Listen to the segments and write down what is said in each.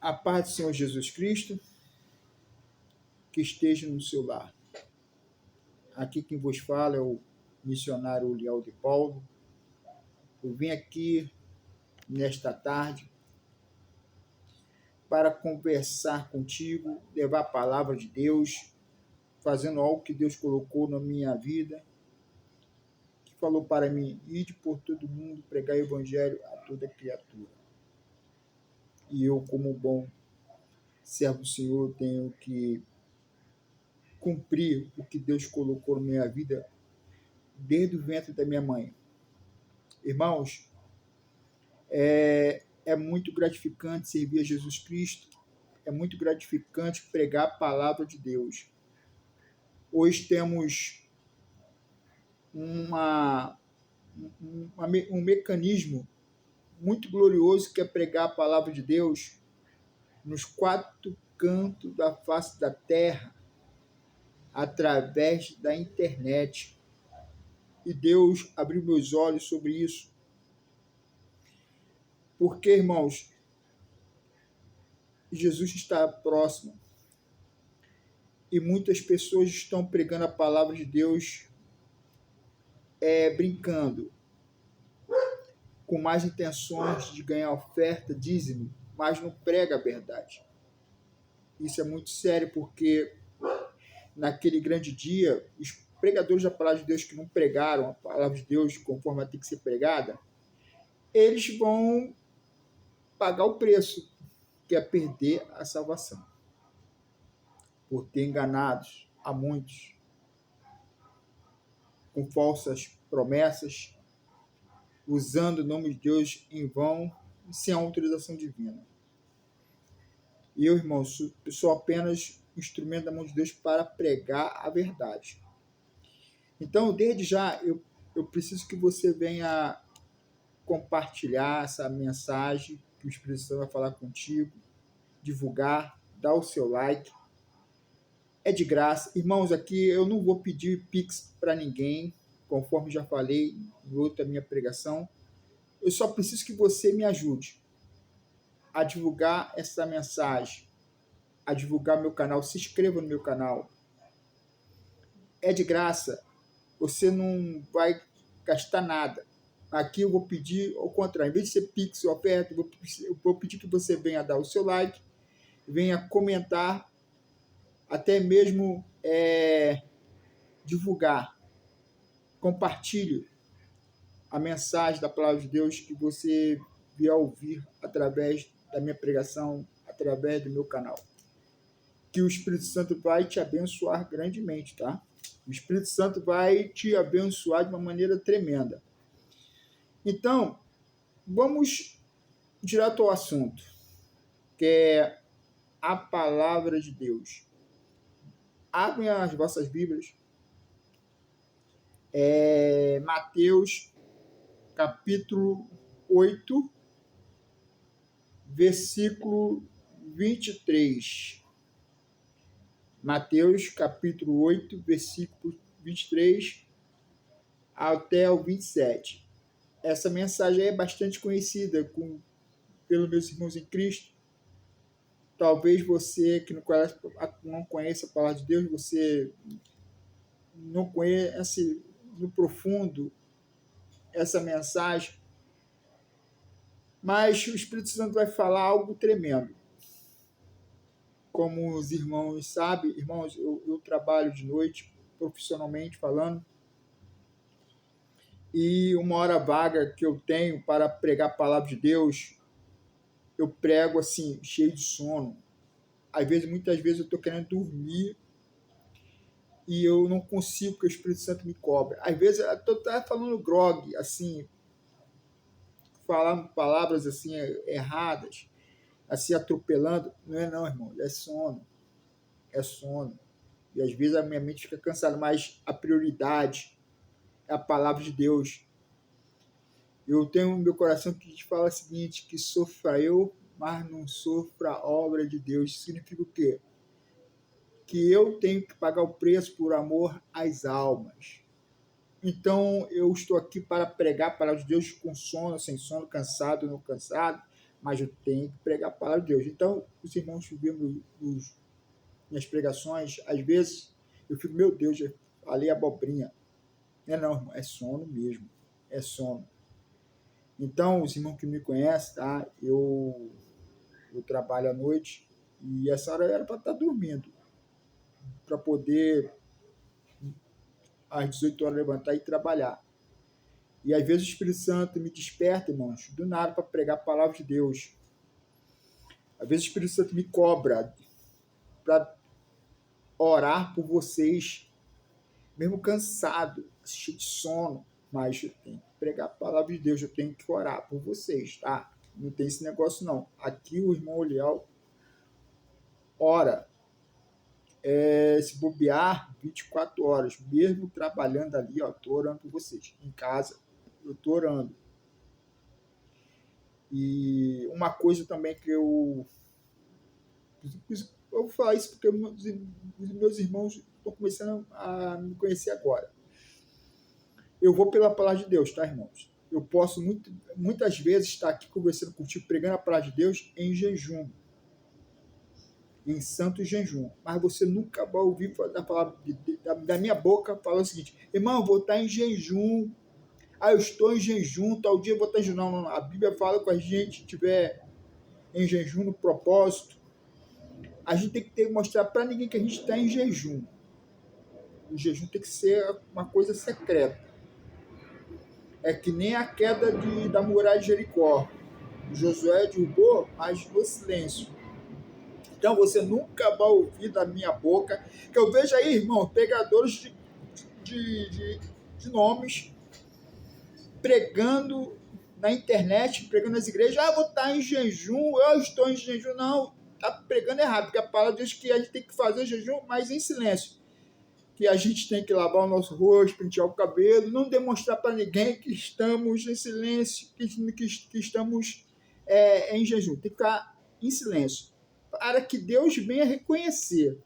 A paz do Senhor Jesus Cristo, que esteja no seu lar. Aqui quem vos fala é o missionário Leal de Paulo. Eu vim aqui nesta tarde para conversar contigo, levar a palavra de Deus, fazendo algo que Deus colocou na minha vida, que falou para mim: ide por todo mundo, pregar o evangelho a toda criatura. E eu, como bom servo do Senhor, tenho que cumprir o que Deus colocou na minha vida desde o ventre da minha mãe. Irmãos, é muito gratificante servir a Jesus Cristo, é muito gratificante pregar a palavra de Deus. Hoje temos um mecanismo muito glorioso que é pregar a palavra de Deus nos quatro cantos da face da terra, através da internet. E Deus abriu meus olhos sobre isso. Porque, irmãos, Jesus está próximo. E muitas pessoas estão pregando a palavra de Deus brincando, com mais intenções de ganhar oferta, dízimo, mas não prega a verdade. Isso é muito sério, porque naquele grande dia, os pregadores da palavra de Deus que não pregaram a palavra de Deus conforme ela tem que ser pregada, eles vão pagar o preço, que é perder a salvação, por ter enganado a muitos com falsas promessas, usando o nome de Deus em vão e sem autorização divina. E eu, irmão, sou apenas instrumento da mão de Deus para pregar a verdade. Então, desde já, eu preciso que você venha compartilhar essa mensagem que o Espírito Santo vai falar contigo, divulgar, dar o seu like. É de graça. Irmãos, aqui eu não vou pedir Pix para ninguém, conforme já falei em outra minha pregação. Eu só preciso que você me ajude a divulgar essa mensagem, a divulgar meu canal. Se inscreva no meu canal. É de graça. Você não vai gastar nada. Aqui eu vou pedir ao contrário. Em vez de ser Pix ou oferta, eu vou pedir que você venha dar o seu like, venha comentar, até mesmo divulgar. Compartilhe a mensagem da palavra de Deus que você vier ouvir através da minha pregação, através do meu canal. Que o Espírito Santo vai te abençoar grandemente, tá? O Espírito Santo vai te abençoar de uma maneira tremenda. Então, vamos direto ao assunto, que é a palavra de Deus. Abrem as vossas Bíblias. Mateus, capítulo 8, versículo 23. Mateus, capítulo 8, versículo 23 até o 27. Essa mensagem é bastante conhecida pelos meus irmãos em Cristo. Talvez você que não conhece a palavra de Deus, você não conhece no profundo essa mensagem, mas o Espírito Santo vai falar algo tremendo. Como os irmãos sabem, irmãos, eu trabalho de noite, profissionalmente falando, e uma hora vaga que eu tenho para pregar a palavra de Deus, eu prego assim, cheio de sono. Muitas vezes eu estou querendo dormir e eu não consigo, porque o Espírito Santo me cobra. Às vezes eu estou falando grog, assim, falando palavras assim erradas, assim atropelando. Não é não, irmão, é sono. É sono. E às vezes a minha mente fica cansada, mas a prioridade é a palavra de Deus. Eu tenho no meu coração que te fala o seguinte, que sofra eu, mas não sofra a obra de Deus. Isso significa o quê? Que eu tenho que pagar o preço por amor às almas. Então, eu estou aqui para pregar a palavra de Deus com sono, sem sono, cansado, não cansado, mas eu tenho que pregar a palavra de Deus. Então, os irmãos que viram minhas pregações, às vezes eu fico, meu Deus, eu falei abobrinha. Não, irmão, é sono mesmo, é sono. Então, os irmãos que me conhecem, tá? Eu trabalho à noite e essa hora era para estar dormindo, para poder, às 18 horas, levantar e trabalhar. E às vezes o Espírito Santo me desperta, irmãos, do nada para pregar a palavra de Deus. Às vezes o Espírito Santo me cobra para orar por vocês, mesmo cansado, cheio de sono, mas eu tenho que pregar a palavra de Deus, eu tenho que orar por vocês, tá? Não tem esse negócio, não. Aqui o irmão Oliel ora, se bobear 24 horas, mesmo trabalhando ali, ó, tô orando por vocês. Em casa, eu tô orando. E uma coisa também que eu vou falar isso porque os meus irmãos estão começando a me conhecer agora. Eu vou pela palavra de Deus, tá, irmãos? Eu posso muitas vezes estar aqui conversando contigo, pregando a palavra de Deus em jejum, em santo jejum, mas você nunca vai ouvir a palavra da minha boca falar o seguinte: irmão, eu vou estar em jejum, eu estou em jejum, tal dia eu vou estar em jejum. Não, a Bíblia fala que a gente estiver em jejum no propósito, a gente tem que mostrar para ninguém que a gente está em jejum. O jejum tem que ser uma coisa secreta. É que nem a queda da muralha de Jericó. Josué derrubou, mas no silêncio. Então você nunca vai ouvir da minha boca, que eu vejo aí, irmão, pregadores de nomes pregando na internet, pregando nas igrejas, vou estar em jejum, eu estou em jejum. Não, está pregando errado, porque a palavra diz que a gente tem que fazer jejum, mas em silêncio. Que a gente tem que lavar o nosso rosto, pentear o cabelo, não demonstrar para ninguém que estamos em silêncio, que estamos em jejum. Tem que ficar em silêncio, para que Deus venha reconhecer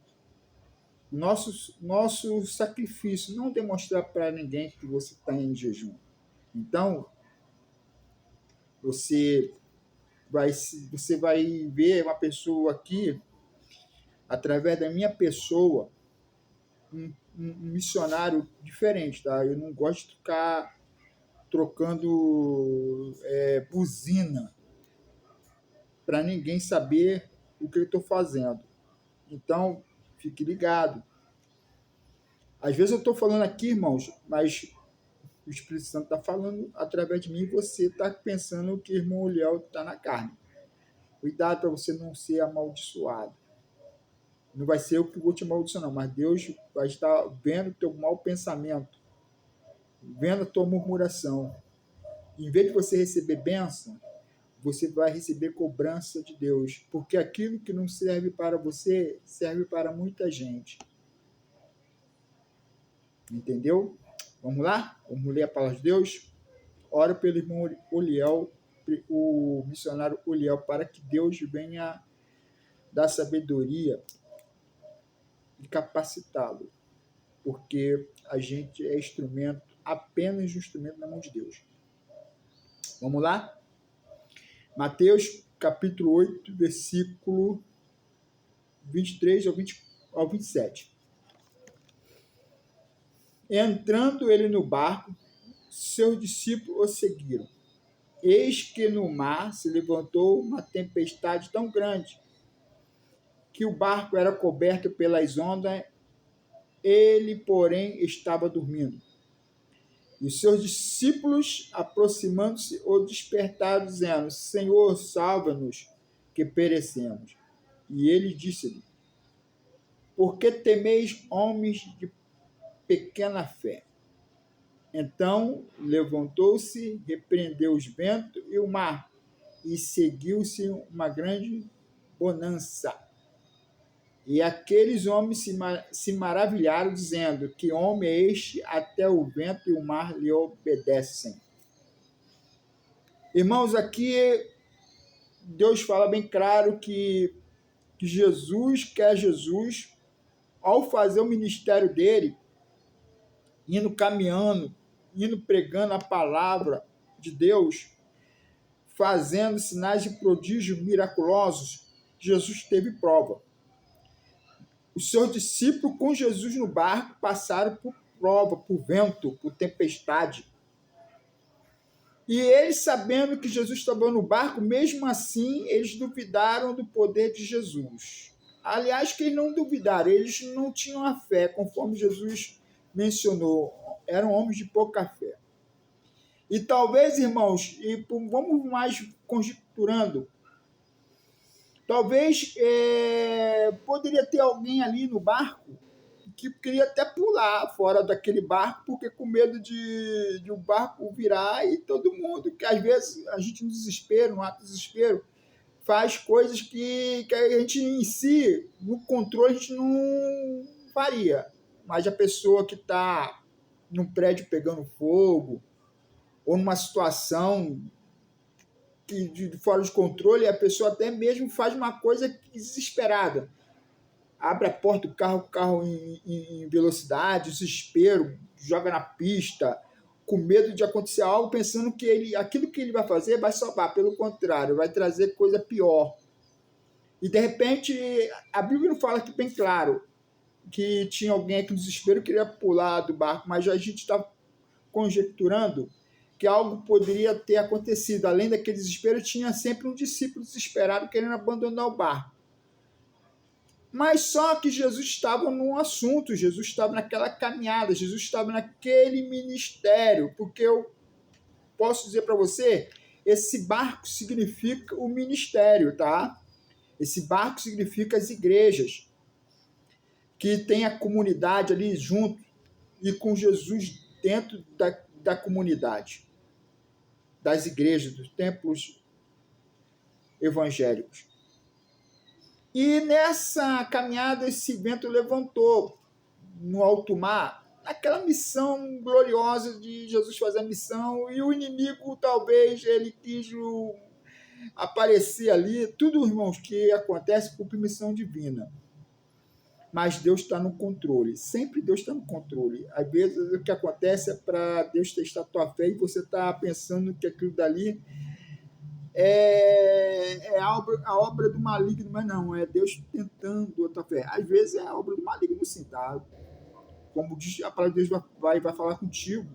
nosso sacrifício, não demonstrar para ninguém que você está em jejum. Então, você vai ver uma pessoa aqui, através da minha pessoa, um missionário diferente, tá? Eu não gosto de ficar trocando buzina para ninguém saber o que eu estou fazendo. Então, fique ligado. Às vezes eu estou falando aqui, irmãos, mas o Espírito Santo está falando através de mim e você está pensando que o irmão Oliel está na carne. Cuidado para você não ser amaldiçoado. Não vai ser eu que vou te amaldiçoar, mas Deus vai estar vendo o teu mau pensamento, vendo a tua murmuração. Em vez de você receber bênção, você vai receber cobrança de Deus, porque aquilo que não serve para você, serve para muita gente. Entendeu? Vamos lá? Vamos ler a palavra de Deus? Ora pelo irmão Oliel, o missionário Oliel, para que Deus venha dar sabedoria e capacitá-lo, porque a gente é instrumento, apenas um instrumento na mão de Deus. Vamos lá? Mateus capítulo 8, versículo 23 ao 27. Entrando ele no barco, seus discípulos o seguiram. Eis que no mar se levantou uma tempestade tão grande que o barco era coberto pelas ondas, ele, porém, estava dormindo. E os seus discípulos, aproximando-se, o despertaram, dizendo: Senhor, salva-nos, que perecemos. E ele disse-lhe: Por que temeis, homens de pequena fé? Então levantou-se, repreendeu os ventos e o mar, e seguiu-se uma grande bonança. E aqueles homens se maravilharam, dizendo: Que homem é este? Até o vento e o mar lhe obedecem. Irmãos, aqui Deus fala bem claro que Jesus, ao fazer o ministério dele, indo caminhando, indo pregando a palavra de Deus, fazendo sinais e prodígios miraculosos, Jesus teve prova. Os seus discípulos com Jesus no barco passaram por prova, por vento, por tempestade. E eles, sabendo que Jesus estava no barco, mesmo assim, eles duvidaram do poder de Jesus. Aliás, que eles não duvidaram, eles não tinham a fé, conforme Jesus mencionou. Eram homens de pouca fé. E talvez, irmãos, vamos mais conjecturando, talvez poderia ter alguém ali no barco que queria até pular fora daquele barco, porque com medo de o barco virar e todo mundo, que às vezes a gente no desespero, no ato de desespero, faz coisas que a gente em si, no controle, a gente não faria. Mas a pessoa que está num prédio pegando fogo, ou numa situação de fora de controle, a pessoa até mesmo faz uma coisa desesperada. Abre a porta do carro, o carro em velocidade, desespero, joga na pista, com medo de acontecer algo, pensando que aquilo que ele vai fazer vai salvar. Pelo contrário, vai trazer coisa pior. E, de repente, a Bíblia não fala aqui bem claro que tinha alguém aqui no desespero que queria pular do barco, mas a gente está conjecturando que algo poderia ter acontecido. Além daquele desespero, tinha sempre um discípulo desesperado querendo abandonar o barco. Mas só que Jesus estava num assunto, Jesus estava naquela caminhada, Jesus estava naquele ministério, porque eu posso dizer para você, esse barco significa o ministério, tá? Esse barco significa as igrejas, que tem a comunidade ali junto e com Jesus dentro da comunidade, das igrejas, dos templos evangélicos. E nessa caminhada esse vento levantou no alto mar, naquela missão gloriosa de Jesus fazer a missão, e o inimigo talvez ele quis aparecer ali. Tudo, irmãos, que acontece por permissão divina. Mas Deus está no controle, sempre Deus está no controle. Às vezes o que acontece é para Deus testar a tua fé e você está pensando que aquilo dali é a obra do maligno, mas não, é Deus tentando a tua fé. Às vezes é a obra do maligno, sim, tá? Como diz a palavra de Deus vai falar contigo,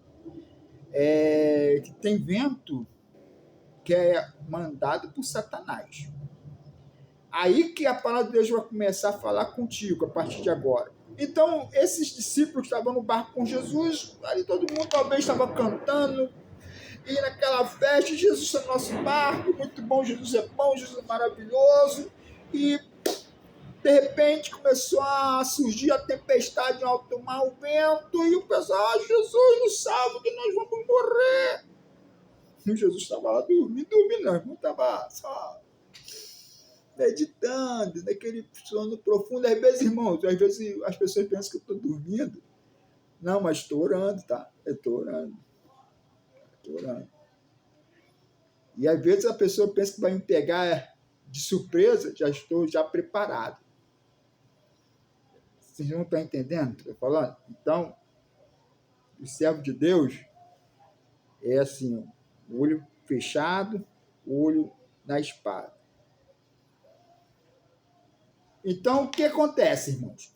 que tem vento que é mandado por Satanás. Aí que a palavra de Deus vai começar a falar contigo a partir de agora. Então, esses discípulos que estavam no barco com Jesus, ali todo mundo talvez estava cantando, e naquela festa, Jesus é nosso barco, muito bom, Jesus é bom, Jesus é maravilhoso, e de repente começou a surgir a tempestade em alto mar, o vento, e o pessoal, Jesus nos salva que nós vamos morrer. E Jesus estava lá dormindo não, irmão, estava só meditando, naquele sono profundo. Às vezes, irmãos, às vezes as pessoas pensam que eu estou dormindo. Não, mas estou orando, tá? Eu estou orando. E às vezes a pessoa pensa que vai me pegar de surpresa, já estou preparado. Vocês não estão entendendo o que eu estou falando? Então, o servo de Deus é assim, o olho fechado, o olho na espada. Então, o que acontece, irmãos?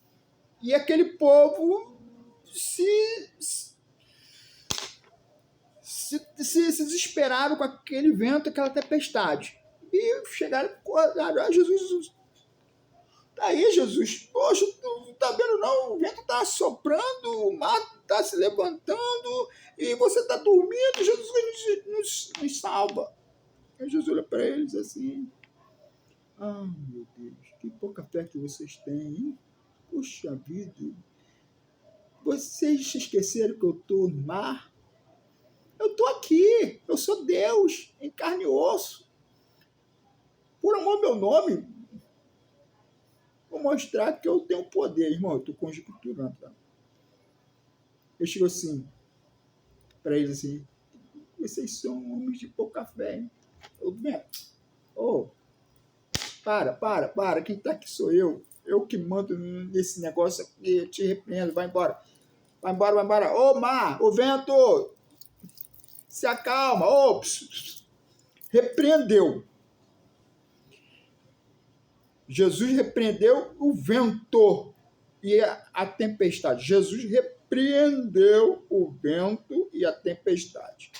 E aquele povo se desesperaram com aquele vento, aquela tempestade. E chegaram e acordaram. Ah, Jesus, tá aí, Jesus. Poxa, tu não tá vendo não? O vento tá soprando, o mar tá se levantando e você tá dormindo. Jesus nos salva. Aí Jesus olha para eles assim. Ah, meu Deus, que pouca fé que vocês têm, hein? Puxa vida. Vocês se esqueceram que eu tô no mar? Eu estou aqui, eu sou Deus, em carne e osso. Por amor ao meu nome, vou mostrar que eu tenho poder, irmão. Eu estou conjecturando. Tá? Ele chegou assim, para eles assim, vocês são homens de pouca fé, hein? Para, quem está aqui sou eu. Eu que mando nesse negócio aqui, eu te repreendo, vai embora. Ô mar, ô vento, se acalma, repreendeu. Jesus repreendeu o vento e a tempestade. Jesus repreendeu o vento e a tempestade.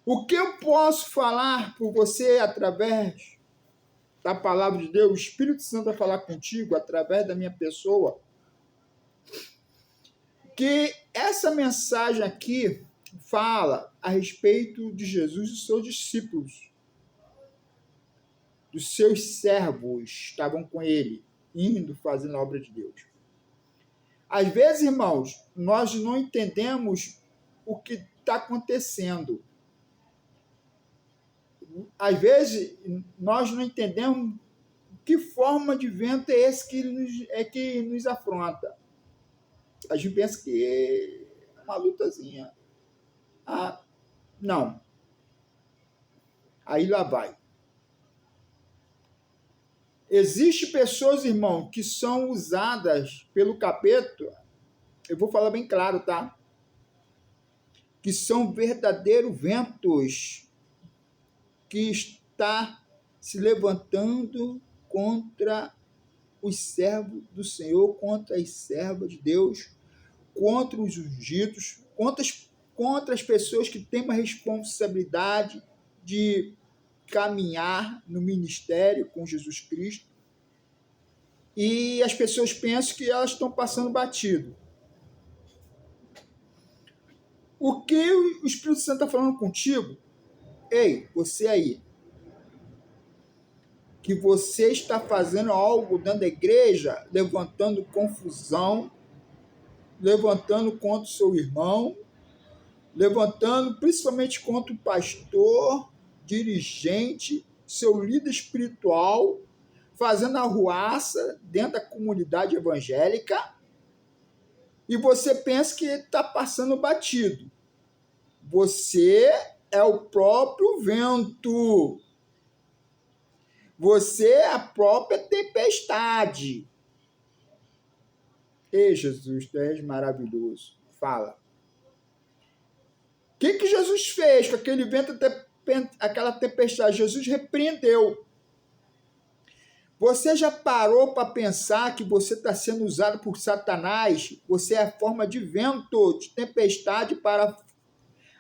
O que eu posso falar por você através da palavra de Deus? O Espírito Santo vai falar contigo através da minha pessoa. Que essa mensagem aqui fala a respeito de Jesus e dos seus discípulos, dos seus servos, estavam com ele, indo, fazendo a obra de Deus. Às vezes, irmãos, nós não entendemos o que está acontecendo. Às vezes, nós não entendemos que forma de vento é esse que nos afronta. A gente pensa que é uma lutazinha. Ah, não. Aí lá vai. Existem pessoas, irmão, que são usadas pelo capeta, eu vou falar bem claro, tá? Que são verdadeiros ventos que está se levantando contra os servos do Senhor, contra as servas de Deus, contra os ungidos, contra as pessoas que têm uma responsabilidade de caminhar no ministério com Jesus Cristo. E as pessoas pensam que elas estão passando batido. O que o Espírito Santo está falando contigo? Ei, você aí, que você está fazendo algo dentro da igreja, levantando confusão, levantando contra o seu irmão, levantando principalmente contra o pastor, dirigente, seu líder espiritual, fazendo arruaça dentro da comunidade evangélica, e você pensa que está passando batido. Você é o próprio vento. Você é a própria tempestade. Ei, Jesus, tu és maravilhoso. Fala. O que Jesus fez com aquele vento, aquela tempestade? Jesus repreendeu. Você já parou para pensar que você está sendo usado por Satanás? Você é a forma de vento, de tempestade para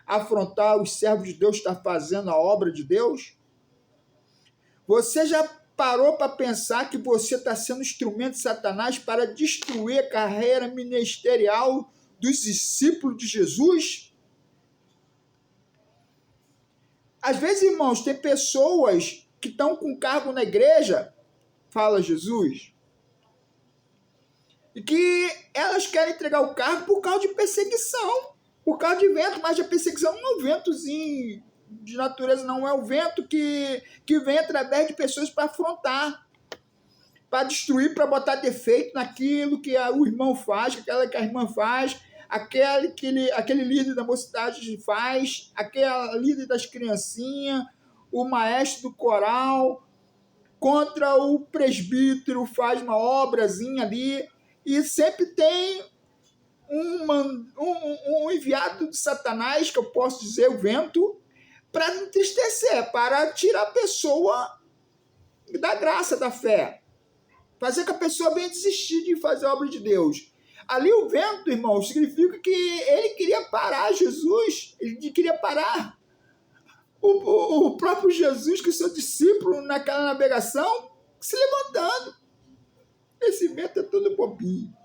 afrontar os servos de Deus que estão fazendo a obra de Deus? Você já parou para pensar que você está sendo instrumento de Satanás para destruir a carreira ministerial dos discípulos de Jesus? Às vezes, irmãos, tem pessoas que estão com cargo na igreja, fala Jesus, e que elas querem entregar o cargo por causa de perseguição, por causa de vento, mas a perseguição não é um ventozinho de natureza, não é o vento que vem através de pessoas para afrontar, para destruir, para botar defeito naquilo que o irmão faz, aquela que a irmã faz, aquele líder da mocidade faz, aquele líder das criancinhas, o maestro do coral, contra o presbítero, faz uma obrazinha ali, e sempre tem um enviado de Satanás, que eu posso dizer, o vento, para entristecer, para tirar a pessoa da graça, da fé, fazer que a pessoa venha desistir de fazer a obra de Deus. Ali o vento, irmão, significa que ele queria parar Jesus, ele queria parar o próprio Jesus, que é seu discípulo naquela navegação, se levantando. Esse vento é todo bobinho.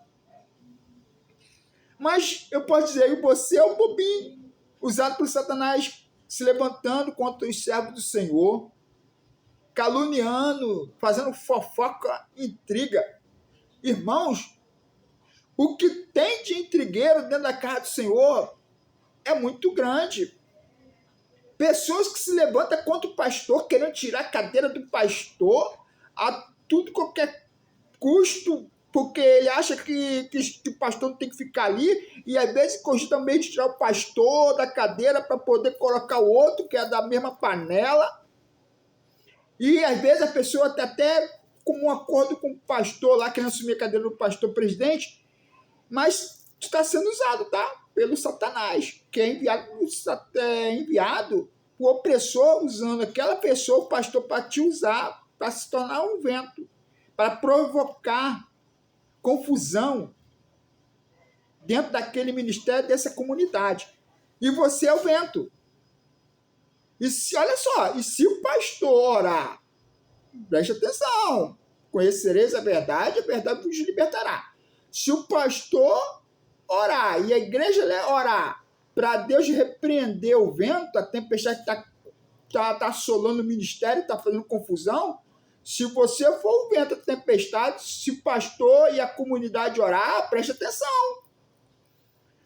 Mas eu posso dizer que você é um bobinho, usado por Satanás, se levantando contra os servos do Senhor, caluniando, fazendo fofoca, intriga. Irmãos, o que tem de intrigueiro dentro da casa do Senhor é muito grande. Pessoas que se levantam contra o pastor, querendo tirar a cadeira do pastor a tudo qualquer custo, porque ele acha que o pastor não tem que ficar ali, e às vezes cogita também de tirar o pastor da cadeira para poder colocar o outro, que é da mesma panela. E às vezes a pessoa está até com um acordo com o pastor lá, querendo assumir a cadeira do pastor presidente, mas está sendo usado, tá? Pelo Satanás, que é enviado o opressor usando aquela pessoa, o pastor, para te usar, para se tornar um vento, para provocar confusão dentro daquele ministério, dessa comunidade. E você é o vento. E se, olha só, e se o pastor orar, preste atenção, conhecereis a verdade vos libertará. Se o pastor orar e a igreja orar para Deus repreender o vento, a tempestade está assolando o ministério, está fazendo confusão, se você for o vento da tempestade, se o pastor e a comunidade orar, preste atenção.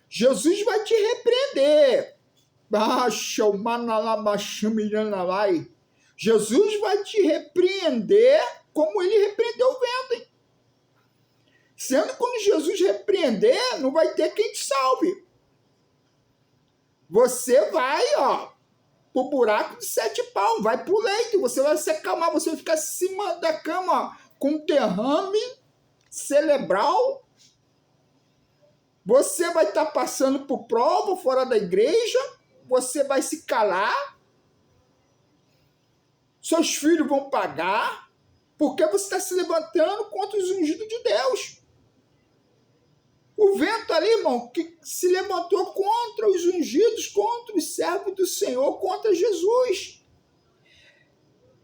Jesus vai te repreender. Jesus vai te repreender como ele repreendeu o vento. Hein? Sendo que quando Jesus repreender, não vai ter quem te salve. Você vai, pro buraco de 7 palmos, vai pro leito, você vai se acalmar, você vai ficar acima da cama, com derrame cerebral. Você vai estar passando por prova fora da igreja, você vai se calar, seus filhos vão pagar, porque você está se levantando contra os ungidos de Deus. O vento ali, irmão, que se levantou contra os ungidos, contra os servos do Senhor, contra Jesus.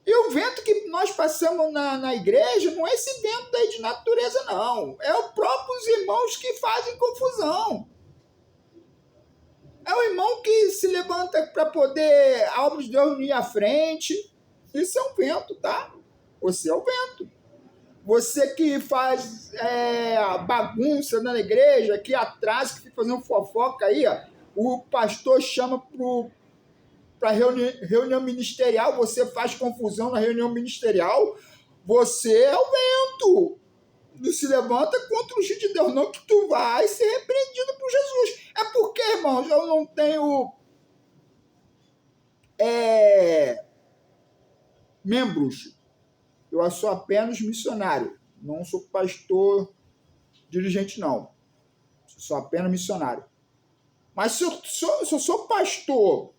E o vento que nós passamos na igreja não é esse vento aí de natureza, não. É os próprios irmãos que fazem confusão. É o irmão que se levanta para poder a obra de Deus ir à frente. Isso é um vento, tá? Você é o vento. Você que faz bagunça na igreja, aqui atrás, que fica fazendo fofoca aí, o pastor chama para reunião ministerial, você faz confusão na reunião ministerial, você é o vento. Não se levanta contra o Filho de Deus, não, que tu vai ser repreendido por Jesus. É porque, irmãos, eu não tenho membros. Eu sou apenas missionário. Não sou pastor dirigente, não. Sou apenas missionário. Mas se eu sou pastor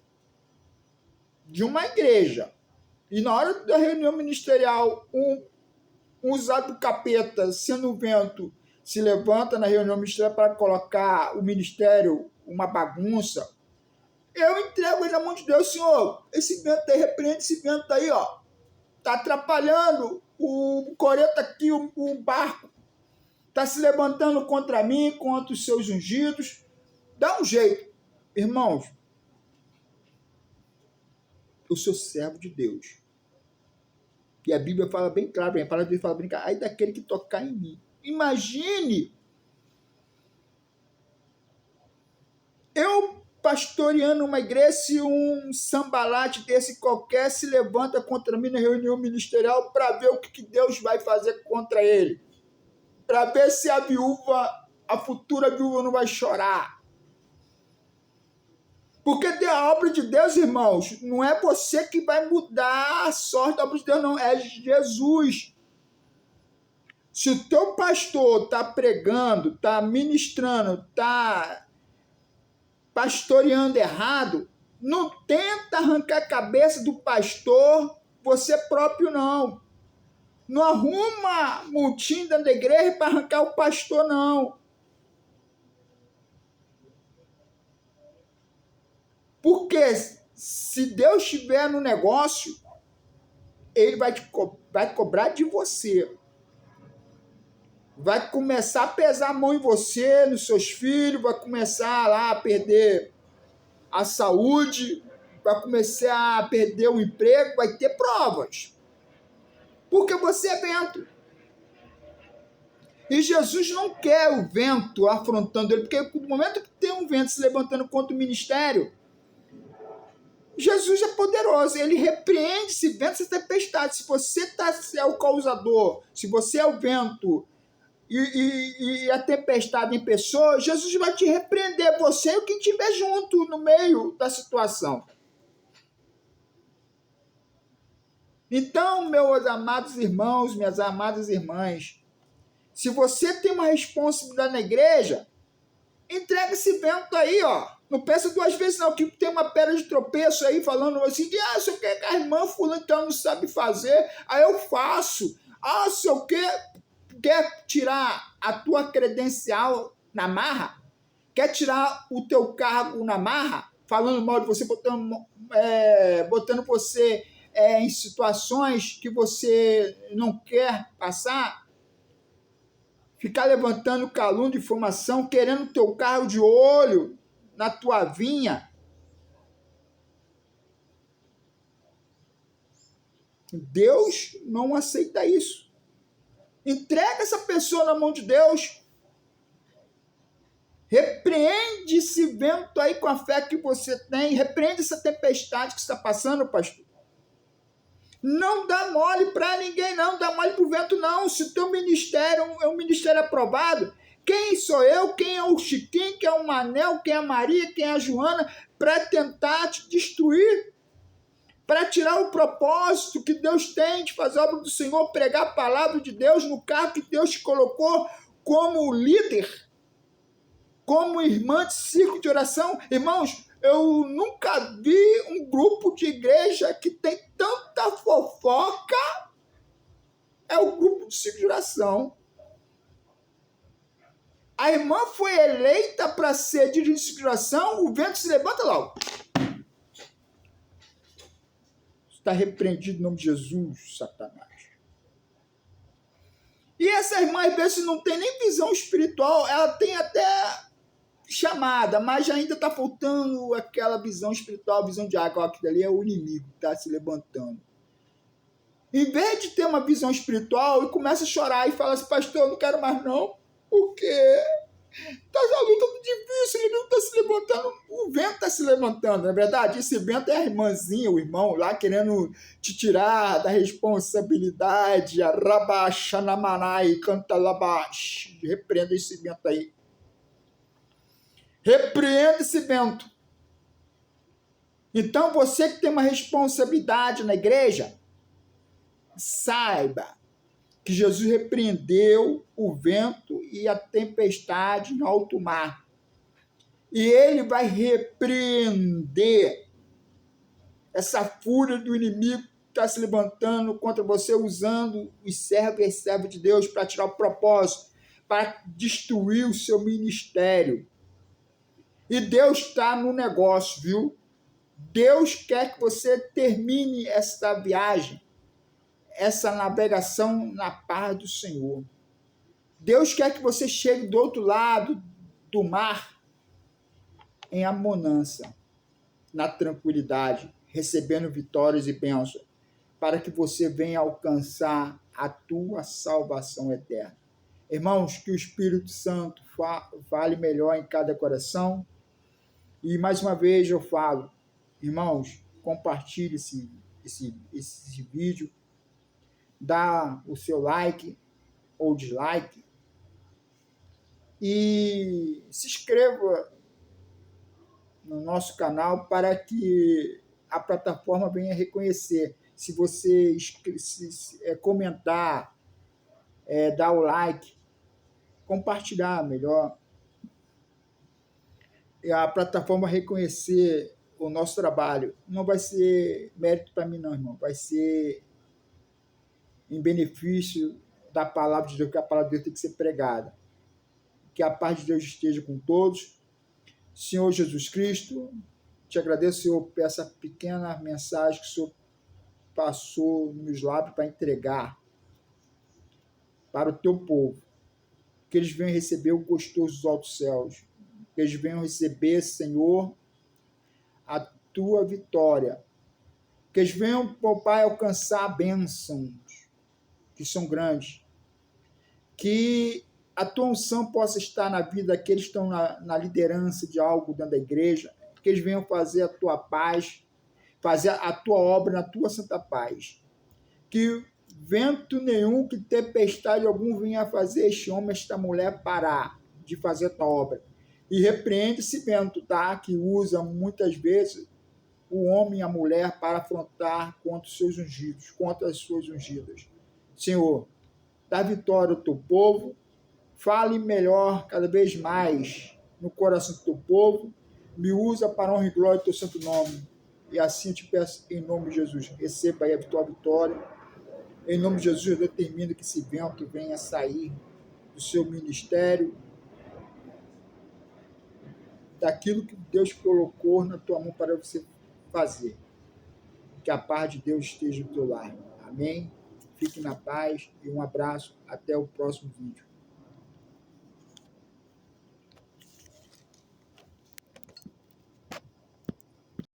de uma igreja e na hora da reunião ministerial um usado do capeta, sendo vento, se levanta na reunião ministerial para colocar o ministério uma bagunça, eu entrego ele na mão de Deus. Senhor, esse vento aí, repreende esse vento aí, tá atrapalhando o coreto aqui, o barco, tá se levantando contra mim, contra os seus ungidos. Dá um jeito. Irmãos, eu sou servo de Deus. E a Bíblia fala bem claro, a palavra de Deus fala bem claro, aí daquele que tocar em mim. Imagine eu pastoreando uma igreja, se um sambalate desse qualquer se levanta contra mim na reunião ministerial para ver o que Deus vai fazer contra ele. Para ver se a futura viúva não vai chorar. Porque a obra de Deus, irmãos, não é você que vai mudar a sorte da obra de Deus, não. É Jesus. Se o teu pastor está pregando, está ministrando, está pastoreando errado, não tenta arrancar a cabeça do pastor você próprio, não. Não arruma multinho dentro da igreja para arrancar o pastor, não. Porque se Deus estiver no negócio, ele vai cobrar de você. Vai começar a pesar a mão em você, nos seus filhos, vai começar lá a perder a saúde, vai começar a perder o emprego, vai ter provas. Porque você é vento. E Jesus não quer o vento afrontando ele, porque no momento que tem um vento se levantando contra o ministério, Jesus é poderoso, ele repreende esse vento, essa tempestade. Se você é o causador, se você é o vento e a tempestade em pessoa, Jesus vai te repreender, você e o que estiver junto no meio da situação. Então, meus amados irmãos, minhas amadas irmãs, se você tem uma responsabilidade na igreja, entrega esse vento aí, Não pensa duas vezes, não, que tem uma pedra de tropeço aí falando assim, de, se eu quero que a irmã fulano então não sabe fazer, aí eu faço. Se eu quer tirar a tua credencial na marra, quer tirar o teu cargo na marra, falando mal de você, botando você em situações que você não quer passar, ficar levantando calúnia, difamação, querendo o teu cargo de olho na tua vinha. Deus não aceita isso. Entrega essa pessoa na mão de Deus. Repreende esse vento aí com a fé que você tem. Repreende essa tempestade que está passando, pastor. Não dá mole para ninguém, não. Dá mole para o vento, não. Se o teu ministério é um ministério aprovado, quem sou eu, quem é o Chiquinho, quem é o Manel, quem é a Maria, quem é a Joana, para tentar te destruir, para tirar o propósito que Deus tem de fazer a obra do Senhor, pregar a palavra de Deus no cargo que Deus te colocou como líder, como irmã de círculo de oração. Irmãos, eu nunca vi um grupo de igreja que tem tanta fofoca. É o grupo de círculo de oração. A irmã foi eleita para ser dirigente de círculo de oração, o vento se levanta logo. Está repreendido em nome de Jesus, Satanás. E essa irmã, às vezes, não tem nem visão espiritual, ela tem até chamada, mas ainda está faltando aquela visão espiritual, visão de água, que dali é o inimigo que está se levantando. Em vez de ter uma visão espiritual, ele começa a chorar e fala assim, pastor, eu não quero mais não, porque está a luta muito difícil, ele não está se levantando, o vento está se levantando, não é verdade? Esse vento é a irmãzinha, o irmão lá querendo te tirar da responsabilidade, a rabaxa na manai, canta labax, repreenda esse vento aí. Repreenda esse vento. Então, você que tem uma responsabilidade na igreja, saiba que Jesus repreendeu o vento e a tempestade no alto mar. E ele vai repreender essa fúria do inimigo que está se levantando contra você, usando os servos e as servas de Deus para tirar o propósito, para destruir o seu ministério. E Deus está no negócio, viu? Deus quer que você termine essa viagem, essa navegação na paz do Senhor. Deus quer que você chegue do outro lado do mar em abundância, na tranquilidade, recebendo vitórias e bênçãos, para que você venha alcançar a tua salvação eterna. Irmãos, que o Espírito Santo fale melhor em cada coração. E mais uma vez eu falo, irmãos, compartilhe esse vídeo, dá o seu like ou dislike e se inscreva no nosso canal para que a plataforma venha reconhecer. Se você comentar, dar o like, compartilhar melhor, a plataforma reconhecer o nosso trabalho, não vai ser mérito para mim não, irmão, vai ser em benefício da palavra de Deus, que a palavra de Deus tem que ser pregada. Que a paz de Deus esteja com todos. Senhor Jesus Cristo, te agradeço, Senhor, por essa pequena mensagem que o Senhor passou nos lábios para entregar para o teu povo. Que eles venham receber o gostoso dos altos céus. Que eles venham receber, Senhor, a tua vitória. Que eles venham, Pai, alcançar bênçãos que são grandes. Que a tua unção possa estar na vida daqueles que estão na liderança de algo dentro da igreja. Que eles venham fazer a tua paz, fazer a tua obra na tua santa paz. Que vento nenhum, que tempestade algum venha fazer este homem, esta mulher parar de fazer a tua obra. E repreende esse vento, tá? Que usa muitas vezes o homem e a mulher para afrontar contra os seus ungidos, contra as suas ungidas. Senhor, dá vitória ao teu povo, fale melhor cada vez mais no coração do teu povo, Me usa para a honra e glória do teu santo nome. E assim eu te peço, em nome de Jesus, receba aí a tua vitória. Em nome de Jesus, eu determino que esse vento venha sair do seu ministério, daquilo que Deus colocou na tua mão para você fazer. Que a paz de Deus esteja do teu lado. Amém? Fique na paz e um abraço. Até o próximo vídeo.